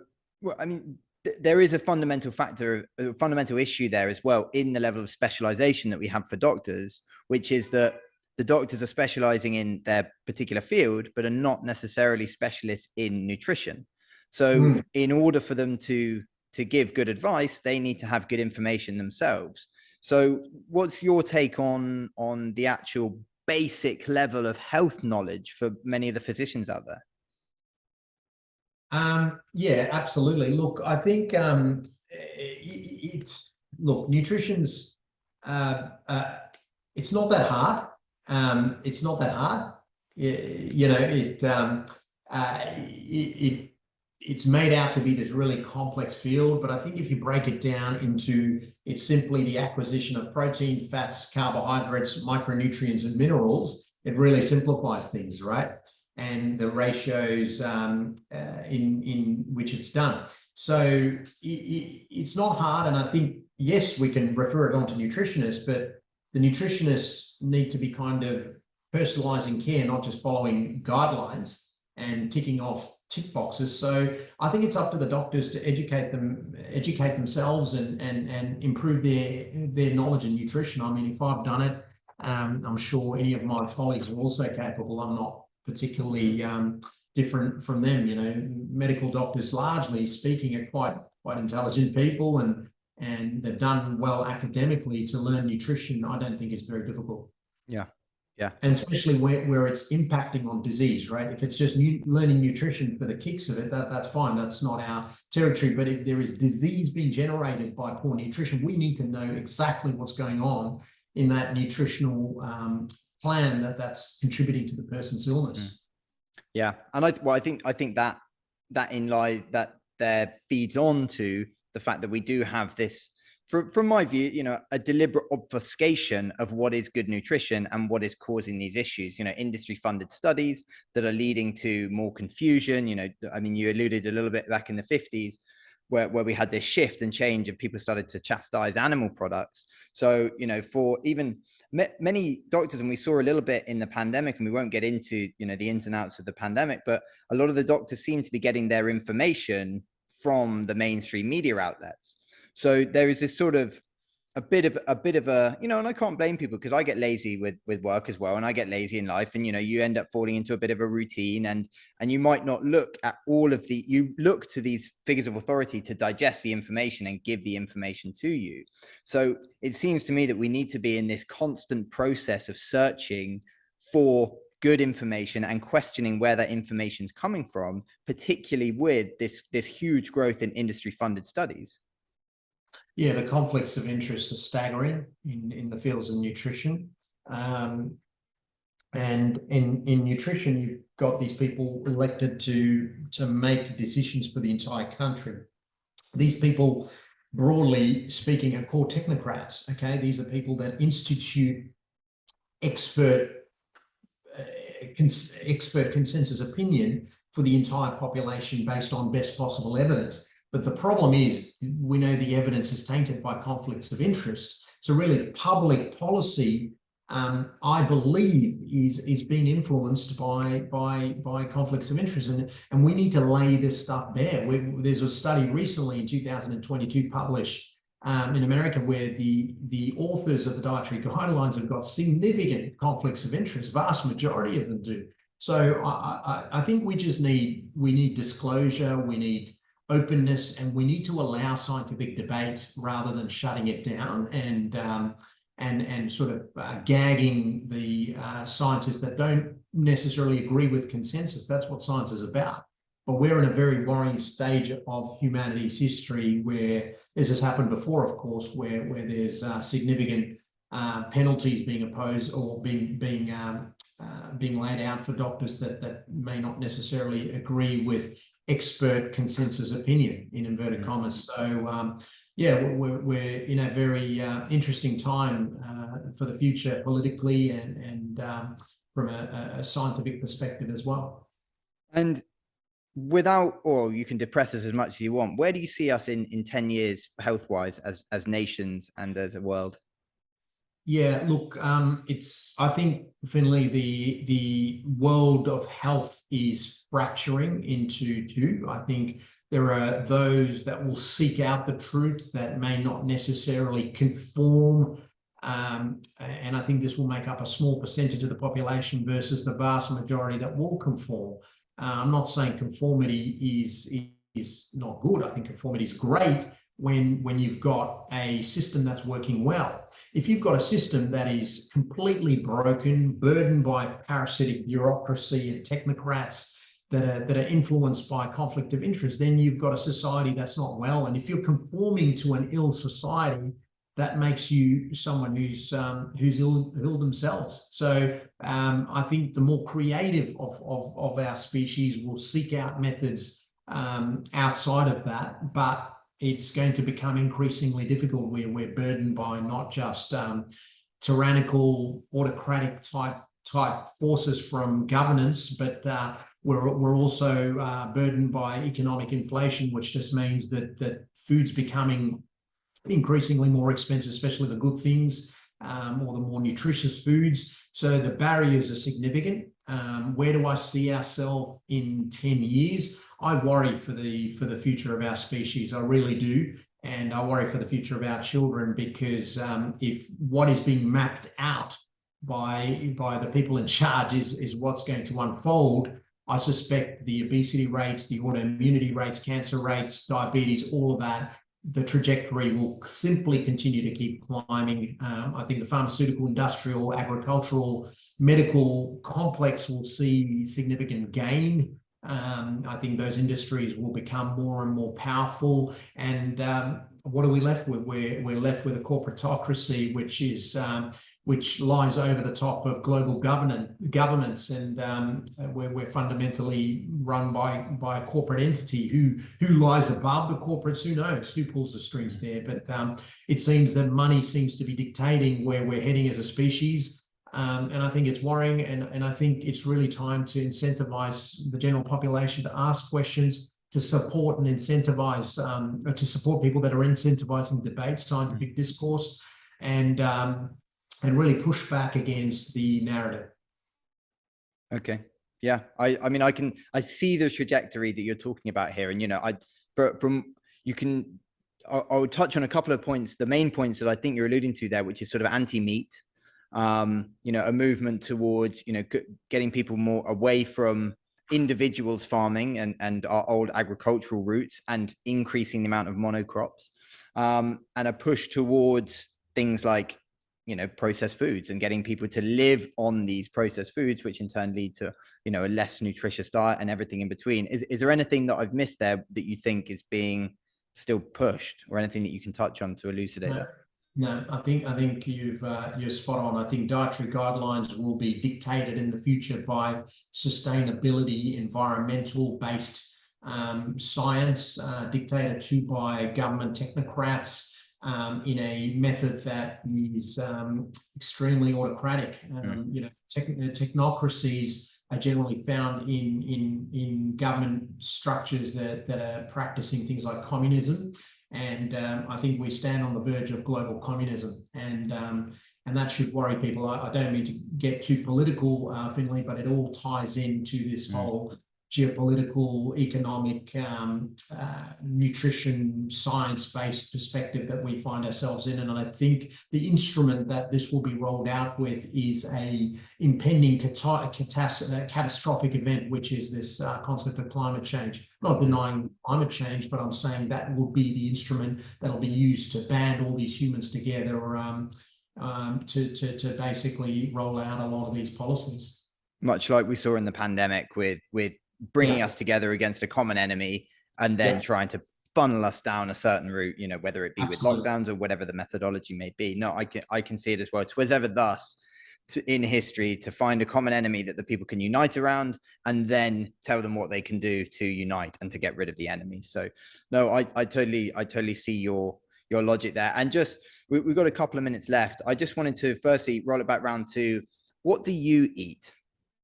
well, I mean, there is a fundamental factor, a fundamental issue there as well in the level of specialization that we have for doctors, which is that the doctors are specializing in their particular field, but are not necessarily specialists in nutrition. So in order for them to give good advice, they need to have good information themselves. So what's your take on the actual basic level of health knowledge for many of the physicians out there? Yeah, absolutely. Look, I think nutrition's it's not that hard. It's not that hard. It's made out to be this really complex field, but I think if you break it down into, it's simply the acquisition of protein, fats, carbohydrates, micronutrients, and minerals, it really simplifies things, right? And the ratios in which it's done. So it's not hard. And I think, yes, we can refer it on to nutritionists, but the nutritionists need to be kind of personalizing care, not just following guidelines and ticking off tick boxes. So I think it's up to the doctors to educate themselves and improve their knowledge in nutrition. I mean, if I've done it, I'm sure any of my colleagues are also capable. I'm not particularly different from them. Medical doctors, largely speaking, are quite intelligent people, and they've done well academically. To learn nutrition, I don't think it's very difficult. Yeah. And especially where it's impacting on disease, right? If it's just learning nutrition for the kicks of it, that's fine. That's not our territory. But if there is disease being generated by poor nutrition, we need to know exactly what's going on in that nutritional plan that's contributing to the person's illness. Yeah, and I think that there feeds on to the fact that we do have this, from my view, a deliberate obfuscation of what is good nutrition and what is causing these issues. Industry funded studies that are leading to more confusion. I mean, you alluded a little bit back in the 50s where we had this shift and change and people started to chastise animal products. So, for even many doctors, and we saw a little bit in the pandemic, and we won't get into, the ins and outs of the pandemic, but a lot of the doctors seem to be getting their information from the mainstream media outlets. So there is this sort of a bit of a, you know, and I can't blame people because I get lazy with work as well, and I get lazy in life, and you know, you end up falling into a bit of a routine, and you might not look at all of the, you look to these figures of authority to digest the information and give the information to you. So it seems to me that we need to be in this constant process of searching for good information and questioning where that information is coming from, particularly with this huge growth in industry funded studies. Yeah, the conflicts of interest are staggering in the fields of nutrition. And in nutrition, you've got these people elected to make decisions for the entire country. These people, broadly speaking, are called technocrats. Okay, these are people that institute expert consensus opinion for the entire population based on best possible evidence. But the problem is, we know the evidence is tainted by conflicts of interest. So really, public policy, I believe, is being influenced by conflicts of interest, and we need to lay this stuff bare. There's a study recently in 2022 published in America where the authors of the dietary guidelines have got significant conflicts of interest. Vast majority of them do. So I think we need disclosure, we need openness, and we need to allow scientific debate rather than shutting it down and sort of gagging the scientists that don't necessarily agree with consensus. That's what science is about. But we're in a very worrying stage of humanity's history where this has happened before, of course, where there's significant penalties being imposed or being laid out for doctors that may not necessarily agree with expert consensus opinion, in inverted commas. So yeah, we're in a very interesting time for the future politically and from a scientific perspective as well. And without, or you can depress us as much as you want, where do you see us in 10 years health wise as nations and as a world? Yeah, look, I think, Finlay, the world of health is fracturing into two. I think there are those that will seek out the truth that may not necessarily conform. And I think this will make up a small percentage of the population versus the vast majority that will conform. I'm not saying conformity is not good. I think conformity is great when you've got a system that's working well. If you've got a system that is completely broken, burdened by parasitic bureaucracy and technocrats that are influenced by conflict of interest, then you've got a society that's not well. And if you're conforming to an ill society, that makes you someone who's ill themselves. So I think the more creative of our species will seek out methods outside of that, but it's going to become increasingly difficult where we're burdened by not just tyrannical, autocratic type forces from governance, but we're also burdened by economic inflation, which just means that food's becoming increasingly more expensive, especially the good things or the more nutritious foods. So the barriers are significant. Where do I see ourselves in 10 years? I worry for the future of our species. I really do. And I worry for the future of our children, because if what is being mapped out by the people in charge is what's going to unfold, I suspect the obesity rates, the autoimmunity rates, cancer rates, diabetes, all of that, the trajectory will simply continue to keep climbing. I think the pharmaceutical, industrial, agricultural, medical complex will see significant gain. I think those industries will become more and more powerful. And what are we left with? We're left with a corporatocracy, which lies over the top of global governments, and we're fundamentally run by a corporate entity who lies above the corporates. Who knows who pulls the strings there? But it seems that money seems to be dictating where we're heading as a species. And I think it's worrying, and I think it's really time to incentivize the general population to ask questions, to support and incentivize, to support people that are incentivizing debate, scientific discourse, and really push back against the narrative. Okay. Yeah. I mean, I see the trajectory that you're talking about here. And, you know, I'll touch on a couple of points, the main points that I think you're alluding to there, which is sort of anti-meat, a movement towards, getting people more away from individuals farming and our old agricultural roots and increasing the amount of monocrops, and a push towards things like, processed foods and getting people to live on these processed foods, which in turn lead to, a less nutritious diet and everything in between. Is there anything that I've missed there that you think is being still pushed, or anything that you can touch on to elucidate that? No, I think you're spot on. I think dietary guidelines will be dictated in the future by sustainability, environmental based science, dictated to by government technocrats in a method that is extremely autocratic. Technocracies are generally found in government structures that are practicing things like communism. And I think we stand on the verge of global communism, and that should worry people. I don't mean to get too political, Finlay, but it all ties into this whole geopolitical, economic, nutrition, science-based perspective that we find ourselves in. And I think the instrument that this will be rolled out with is a impending catastrophic event, which is this concept of climate change. I'm not denying climate change, but I'm saying that will be the instrument that'll be used to band all these humans together to basically roll out a lot of these policies. Much like we saw in the pandemic with bringing us together against a common enemy, and then trying to funnel us down a certain route, whether it be with lockdowns or whatever the methodology may be. No, I can see it as well. 'Twas ever thus in history to find a common enemy that the people can unite around, and then tell them what they can do to unite and to get rid of the enemy. So no, I totally see your logic there. And just, we've got a couple of minutes left. I just wanted to firstly roll it back round to, what do you eat?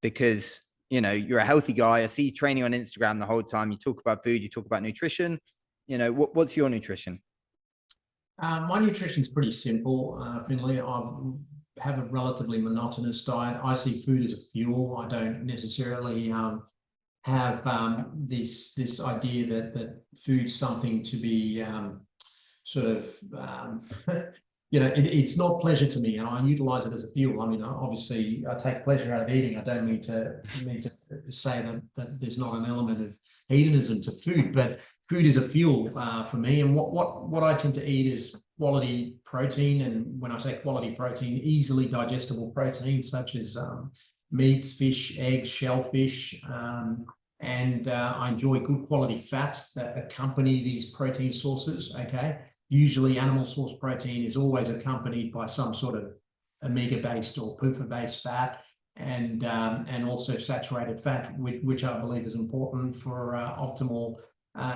Because you're a healthy guy. I see you training on Instagram the whole time. You talk about food, you talk about nutrition. What's your nutrition? My nutrition is pretty simple, Finlay. I have a relatively monotonous diet. I see food as a fuel. I don't necessarily have this idea that food's something to be it's not pleasure to me, and I utilize it as a fuel. I mean, obviously, I take pleasure out of eating. I don't mean to say that there's not an element of hedonism to food, but food is a fuel for me. And what I tend to eat is quality protein, and when I say quality protein, easily digestible protein, such as meats, fish, eggs, shellfish, and I enjoy good quality fats that accompany these protein sources. Okay. Usually animal source protein is always accompanied by some sort of omega-based or PUFA-based fat, and also saturated fat, which I believe is important for optimal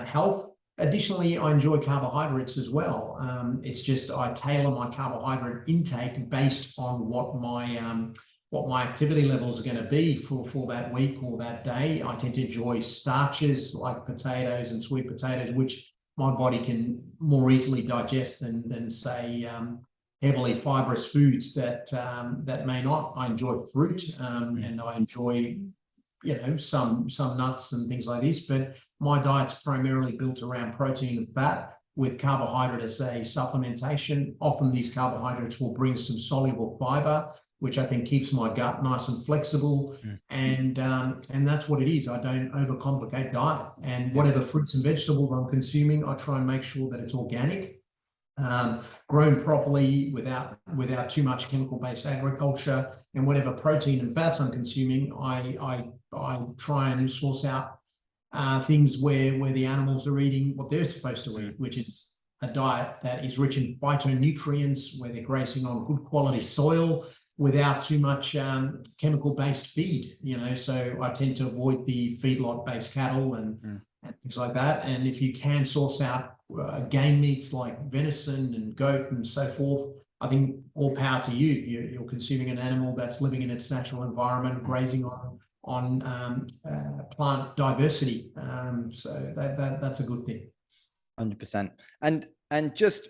health. Additionally, I enjoy carbohydrates as well. It's just I tailor my carbohydrate intake based on what my activity levels are going to be for that week or that day. I tend to enjoy starches like potatoes and sweet potatoes, which my body can more easily digest than say heavily fibrous foods that may not. I enjoy fruit, and I enjoy some nuts and things like this, but my diet's primarily built around protein and fat, with carbohydrate as a supplementation. Often these carbohydrates will bring some soluble fiber, which I think keeps my gut nice and flexible. And that's what it is. I don't overcomplicate diet. And whatever fruits and vegetables I'm consuming, I try and make sure that it's organic, grown properly without too much chemical-based agriculture. And whatever protein and fats I'm consuming, I try and source out things where the animals are eating what they're supposed to eat, which is a diet that is rich in phytonutrients, where they're grazing on good quality soil, without too much chemical-based feed, so I tend to avoid the feedlot-based cattle and things like that. And if you can source out game meats like venison and goat and so forth, I think all power to you. You're consuming an animal that's living in its natural environment, grazing on plant diversity. So that's a good thing. 100%. And just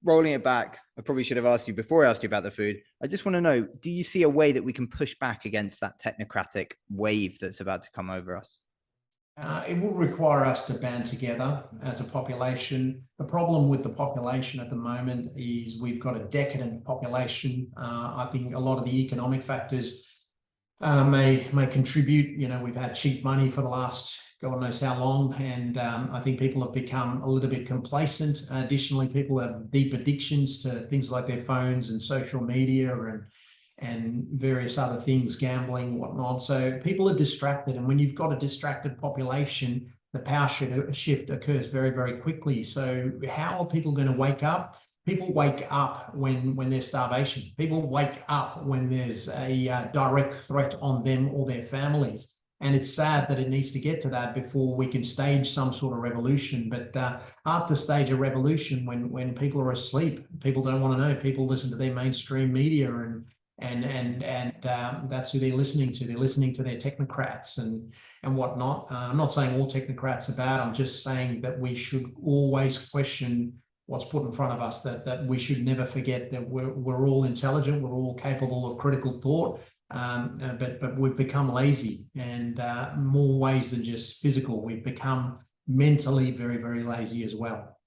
rolling it back, I probably should have asked you before I asked you about the food. I just want to know, do you see a way that we can push back against that technocratic wave that's about to come over us? It will require us to band together as a population. The problem with the population at the moment is we've got a decadent population. I think a lot of the economic factors may contribute. You know, we've had cheap money for the last God knows how long, and I think people have become a little bit complacent. Additionally, people have deep addictions to things like their phones and social media and various other things, gambling, whatnot. So people are distracted, and when you've got a distracted population, the power shift occurs very, very quickly. So how are people going to wake up? People wake up when there's starvation. People wake up when there's a direct threat on them or their families. And it's sad that it needs to get to that before we can stage some sort of revolution. But after stage a revolution, when people are asleep, people don't want to know. People listen to their mainstream media, and that's who they're listening to. They're listening to their technocrats and whatnot. I'm not saying all technocrats are bad. I'm just saying that we should always question what's put in front of us, that we should never forget that we're all intelligent, we're all capable of critical thought, but we've become lazy, and more ways than just physical. We've become mentally very, very lazy as well.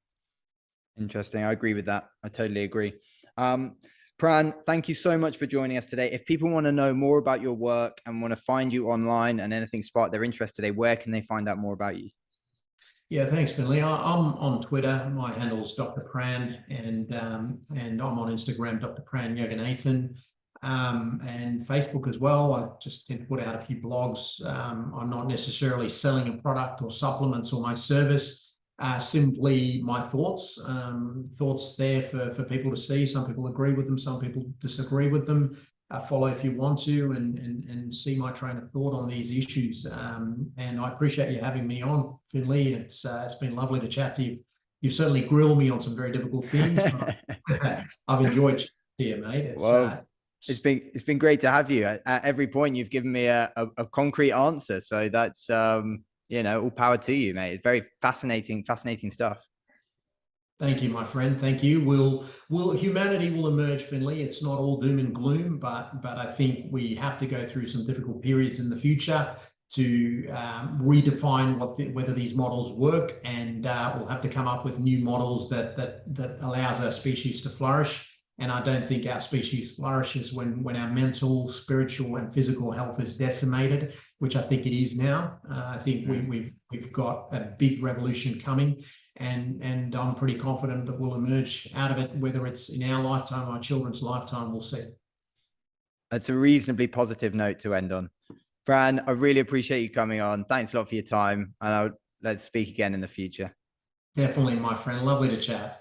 Interesting. I agree with that. I totally agree. Pran, thank you so much for joining us today. If people want to know more about your work and want to find you online and anything sparked their interest today, where can they find out more about you? Yeah, thanks, Finlay. I'm on Twitter. My handle's Dr Pran, and I'm on Instagram, Dr Pran Yoganathan, and Facebook as well. I just tend to put out a few blogs. I'm not necessarily selling a product or supplements or my service. Simply my thoughts there for people to see. Some people agree with them, some people disagree with them. Follow if you want to, and see my train of thought on these issues. And I appreciate you having me on, Finlay. It's been lovely to chat to you. You've certainly grilled me on some very difficult things. I've enjoyed chatting to you, mate. It's been great to have you. At every point, you've given me a concrete answer. So that's you know, all power to you, mate. It's very fascinating stuff. Thank you, my friend. Thank you. Humanity will emerge, Finlay. It's not all doom and gloom, but I think we have to go through some difficult periods in the future to redefine whether these models work, and we'll have to come up with new models that allows our species to flourish. And I don't think our species flourishes when our mental, spiritual, and physical health is decimated, which I think it is now. I think we've got a big revolution coming. And I'm pretty confident that we'll emerge out of it, whether it's in our lifetime or our children's lifetime, we'll see. That's a reasonably positive note to end on. Pran, I really appreciate you coming on. Thanks a lot for your time, and let's speak again in the future. Definitely, my friend. Lovely to chat.